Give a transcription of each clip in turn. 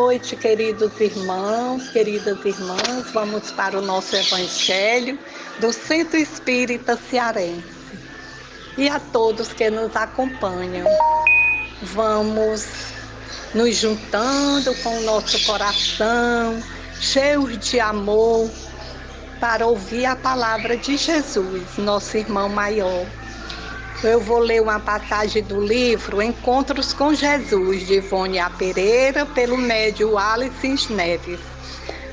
noite, queridos irmãos, queridas irmãs. Vamos para o nosso Evangelho do Centro Espírita Cearense. E a todos que nos acompanham, vamos nos juntando com o nosso coração, cheios de amor, para ouvir a palavra de Jesus, nosso irmão maior. Eu vou ler uma passagem do livro Encontros com Jesus, de Ivone A. Pereira, pelo médium Alice Neves,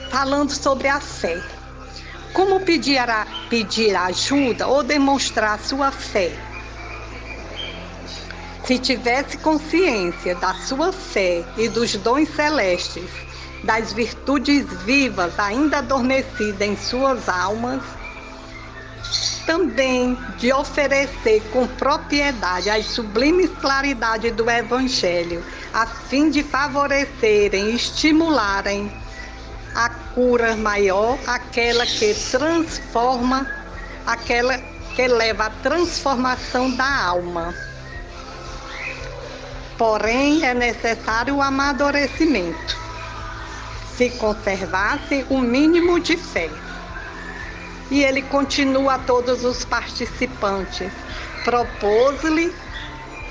falando sobre a fé. Como pedir ajuda ou demonstrar sua fé? Se tivesse consciência da sua fé e dos dons celestes, das virtudes vivas ainda adormecidas em suas almas, também de oferecer com propriedade as sublimes claridades do Evangelho, a fim de favorecerem e estimularem a cura maior, aquela que transforma, aquela que leva à transformação da alma. Porém, é necessário o amadurecimento, se conservasse o mínimo de fé. E ele continua a todos os participantes, propôs-lhe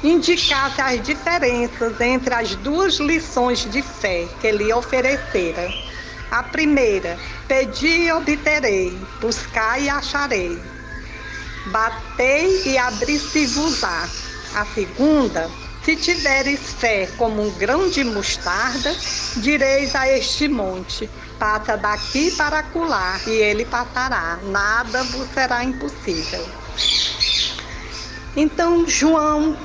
indicasse as diferenças entre as duas lições de fé que lhe oferecera. A primeira, pedi e obterei, buscai e acharei, batei e abri-se-vos-á. A segunda, se tiveres fé como um grão de mostarda, direis a este monte, passa daqui para acolá, e ele passará, nada vos será impossível. Então João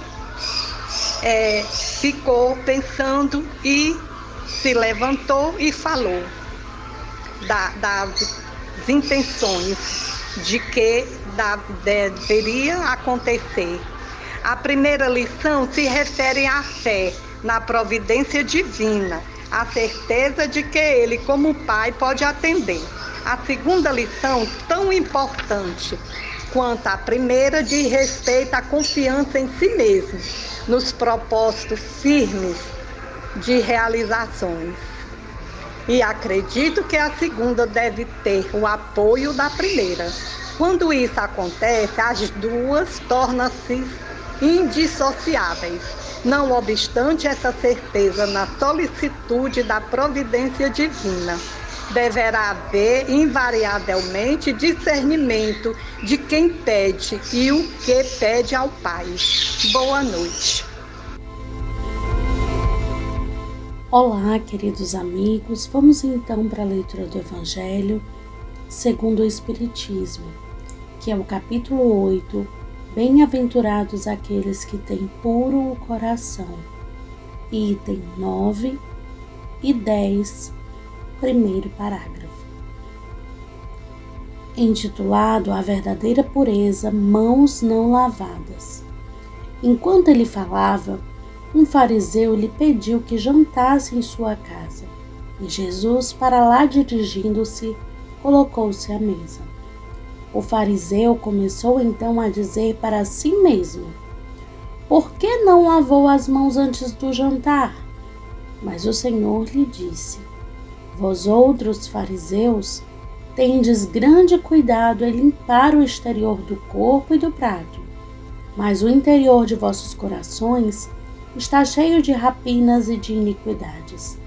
ficou pensando e se levantou e falou das intenções de que deveria acontecer. A primeira lição se refere à fé na providência divina, a certeza de que ele, como pai, pode atender. A segunda lição, tão importante quanto a primeira, diz respeito à confiança em si mesmo, nos propósitos firmes de realizações. E acredito que a segunda deve ter o apoio da primeira. Quando isso acontece, as duas tornam-se indissociáveis. Não obstante essa certeza na solicitude da providência divina, deverá haver invariavelmente discernimento de quem pede e o que pede ao Pai. Boa noite. Olá, queridos amigos. Vamos então para a leitura do Evangelho segundo o Espiritismo, que é o capítulo 8, Bem-aventurados aqueles que têm puro o coração, item 9 e 10, primeiro parágrafo. Intitulado A Verdadeira Pureza, Mãos Não Lavadas. Enquanto ele falava, um fariseu lhe pediu que jantasse em sua casa, e Jesus, para lá dirigindo-se, colocou-se à mesa. O fariseu começou então a dizer para si mesmo: por que não lavou as mãos antes do jantar? Mas o Senhor lhe disse: vós outros, fariseus, tendes grande cuidado em limpar o exterior do corpo e do prato, mas o interior de vossos corações está cheio de rapinas e de iniquidades.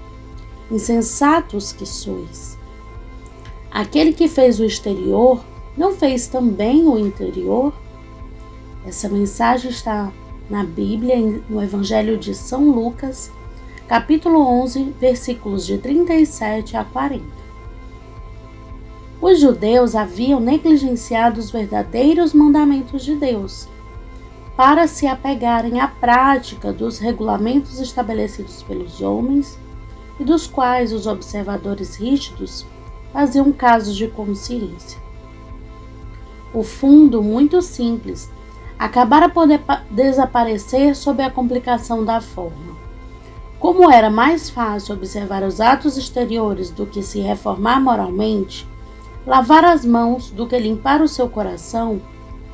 Insensatos que sois! Aquele que fez o exterior não fez também o interior? Essa mensagem está na Bíblia, no Evangelho de São Lucas, capítulo 11, versículos de 37 a 40. Os judeus haviam negligenciado os verdadeiros mandamentos de Deus, para se apegarem à prática dos regulamentos estabelecidos pelos homens e dos quais os observadores rígidos faziam caso de consciência. O fundo, muito simples, acabara por desaparecer sob a complicação da forma. Como era mais fácil observar os atos exteriores do que se reformar moralmente, lavar as mãos do que limpar o seu coração,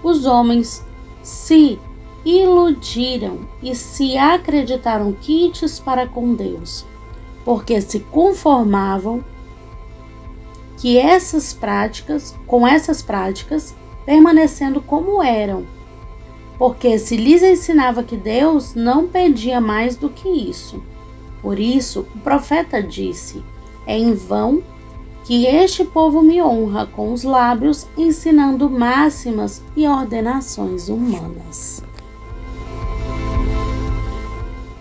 os homens se iludiram e se acreditaram quites para com Deus, porque se conformavam com essas práticas, permanecendo como eram, porque se lhes ensinava que Deus não pedia mais do que isso. Por isso, o profeta disse: é em vão que este povo me honra com os lábios, ensinando máximas e ordenações humanas.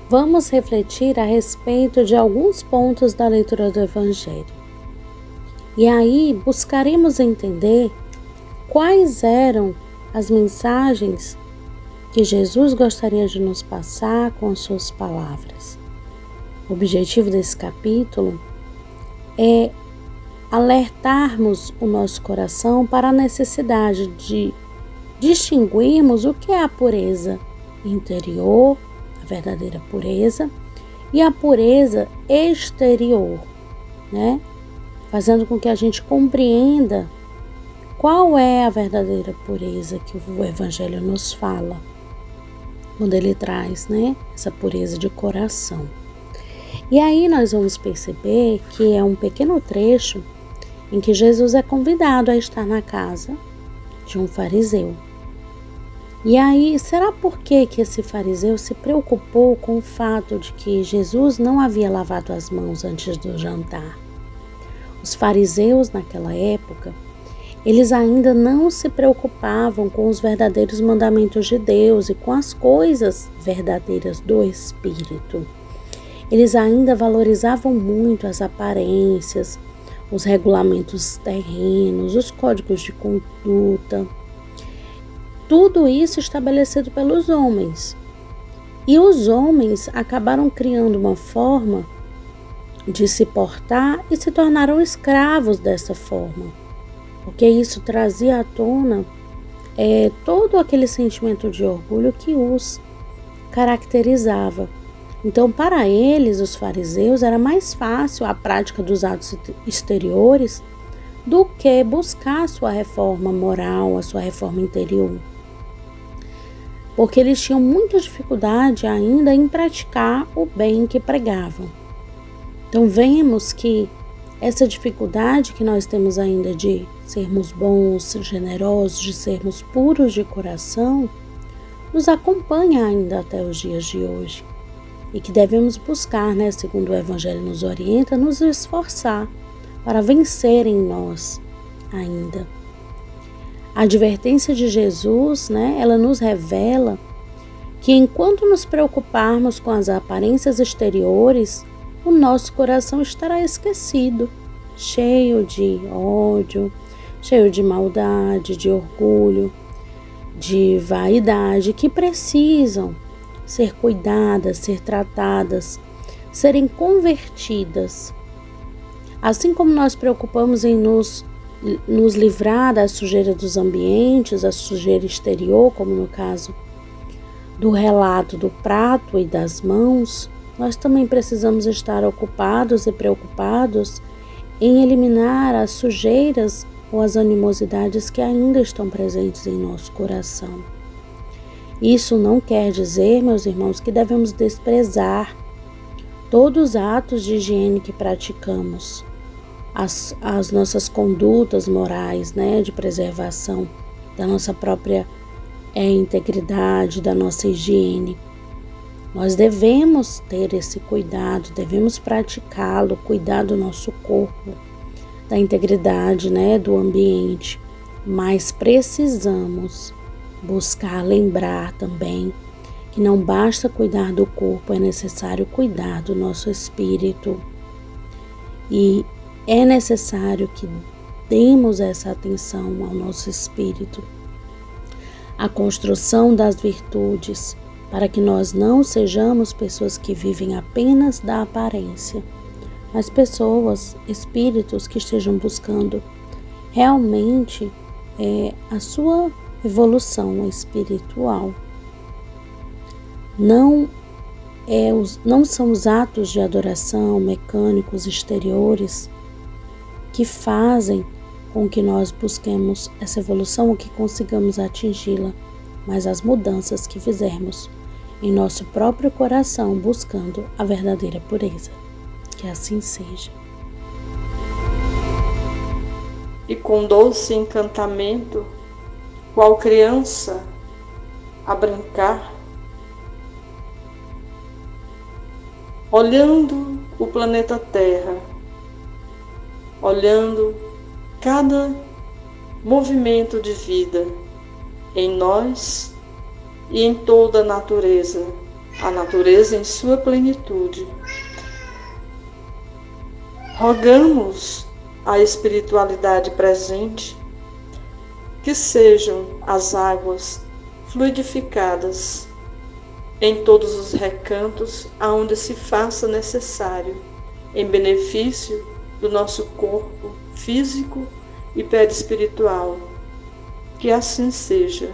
Vamos refletir a respeito de alguns pontos da leitura do Evangelho. E aí buscaremos entender quais eram as mensagens que Jesus gostaria de nos passar com as suas palavras. O objetivo desse capítulo é alertarmos o nosso coração para a necessidade de distinguirmos o que é a pureza interior, a verdadeira pureza, e a pureza exterior, né? Fazendo com que a gente compreenda qual é a verdadeira pureza que o Evangelho nos fala, quando ele traz, né, essa pureza de coração. E aí nós vamos perceber que é um pequeno trecho em que Jesus é convidado a estar na casa de um fariseu. E aí, será por que esse fariseu se preocupou com o fato de que Jesus não havia lavado as mãos antes do jantar? Os fariseus naquela época, eles ainda não se preocupavam com os verdadeiros mandamentos de Deus e com as coisas verdadeiras do Espírito. Eles ainda valorizavam muito as aparências, os regulamentos terrenos, os códigos de conduta. Tudo isso estabelecido pelos homens. E os homens acabaram criando uma forma de se portar e se tornaram escravos dessa forma. Porque isso trazia à tona todo aquele sentimento de orgulho que os caracterizava. Então, para eles, os fariseus, era mais fácil a prática dos atos exteriores do que buscar a sua reforma moral, a sua reforma interior. Porque eles tinham muita dificuldade ainda em praticar o bem que pregavam. Então, vemos que essa dificuldade que nós temos ainda de sermos bons, generosos, de sermos puros de coração, nos acompanha ainda até os dias de hoje. E que devemos buscar, né, segundo o Evangelho nos orienta, nos esforçar para vencer em nós ainda. A advertência de Jesus, né, ela nos revela que enquanto nos preocuparmos com as aparências exteriores, o nosso coração estará esquecido, cheio de ódio, cheio de maldade, de orgulho, de vaidade, que precisam ser cuidadas, ser tratadas, serem convertidas. Assim como nós preocupamos em nos livrar da sujeira dos ambientes, a sujeira exterior, como no caso do relato do prato e das mãos, nós também precisamos estar ocupados e preocupados em eliminar as sujeiras ou as animosidades que ainda estão presentes em nosso coração. Isso não quer dizer, meus irmãos, que devemos desprezar todos os atos de higiene que praticamos, as nossas condutas morais, né, de preservação da nossa própria integridade, da nossa higiene. Nós devemos ter esse cuidado, devemos praticá-lo, cuidar do nosso corpo, da integridade, né, do ambiente, mas precisamos buscar lembrar também que não basta cuidar do corpo, é necessário cuidar do nosso espírito. E é necessário que demos essa atenção ao nosso espírito, a construção das virtudes, para que nós não sejamos pessoas que vivem apenas da aparência, mas pessoas, espíritos que estejam buscando realmente a sua evolução espiritual. Não são os atos de adoração mecânicos exteriores que fazem com que nós busquemos essa evolução ou que consigamos atingi-la, mas as mudanças que fizermos em nosso próprio coração buscando a verdadeira pureza. Que Que assim seja. E com doce encantamento, qual criança a brincar, olhando o planeta Terra, olhando cada movimento de vida em nós e em toda a natureza em sua plenitude. Rogamos à espiritualidade presente que sejam as águas fluidificadas em todos os recantos aonde se faça necessário, em benefício do nosso corpo físico e perispiritual. Que assim seja.